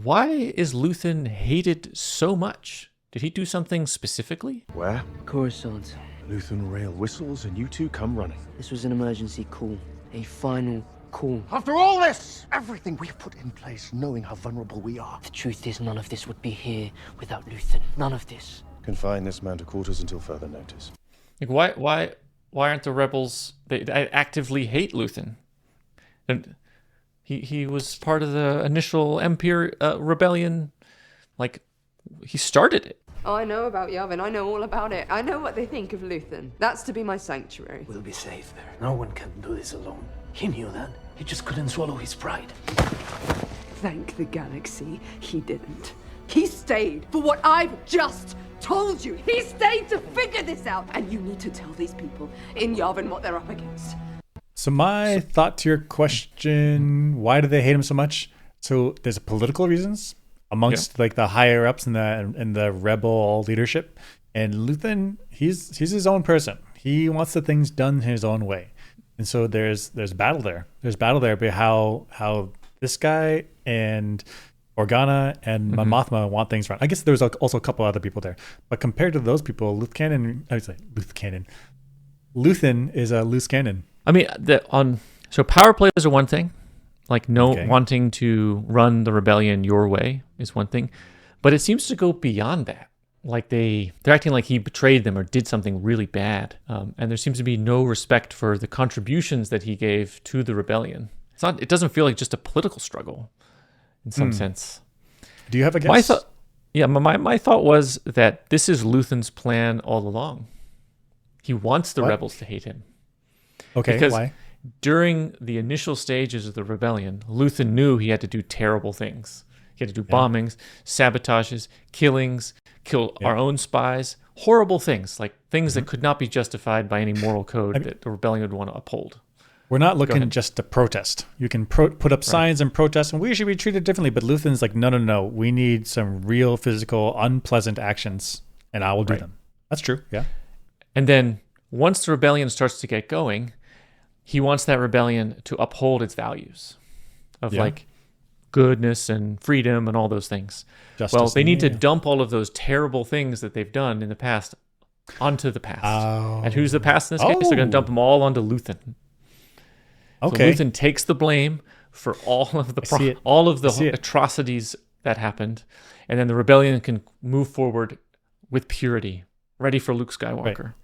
why is Luthen hated so much? Did he do something specifically? Where? Coruscant. Luthen rail whistles and you two come running. This was an emergency call. A final call. After all this, everything we've put in place, knowing how vulnerable we are. The truth is, none of this would be here without Luthen. None of this. Confine this man to quarters until further notice. Like, why aren't the rebels? They actively hate Luthen. And he was part of the initial Empire rebellion. Like, he started it. Oh, I know about Yavin. I know all about it. I know what they think of Luthen. That's to be my sanctuary. We'll be safe there. No one can do this alone. He knew that. He just couldn't swallow his pride. Thank the galaxy, he didn't. He stayed for what I've just told you. He stayed to figure this out. And you need to tell these people in Yavin what they're up against. So my thought to your question, why do they hate him so much? So there's political reasons amongst like the higher ups in the rebel leadership. And Luthen, he's his own person. He wants the things done his own way. And so there's battle there. There's battle there about how this guy and Organa and Mon Mothma want things right. I guess there's also a couple other people there. But compared to those people, Luthen is a loose cannon. I mean, so power plays are one thing. Like wanting to run the rebellion your way is one thing. But it seems to go beyond that. Like they're acting like he betrayed them or did something really bad. And there seems to be no respect for the contributions that he gave to the rebellion. It doesn't feel like just a political struggle in some sense. Do you have a guess? My thought was that this is Luthen's plan all along. He wants the rebels to hate him. Okay, because why? During the initial stages of the rebellion, Luthen knew he had to do terrible things. He had to do bombings, sabotages, killings, kill our own spies, horrible things, like things that could not be justified by any moral code that the rebellion would want to uphold. We're not looking just to protest. You can put up signs and protest, and we should be treated differently. But Luthen's like, no. We need some real physical, unpleasant actions, and I will do them. That's true, yeah. And then once the rebellion starts to get going, he wants that rebellion to uphold its values of like goodness and freedom and all those things. Justice, they need to dump all of those terrible things that they've done in the past onto the past. And who's the past in this case? They're going to dump them all onto Luthen. Okay. So Luthen takes the blame for all of the atrocities that happened, and then the rebellion can move forward with purity, ready for Luke Skywalker. Right.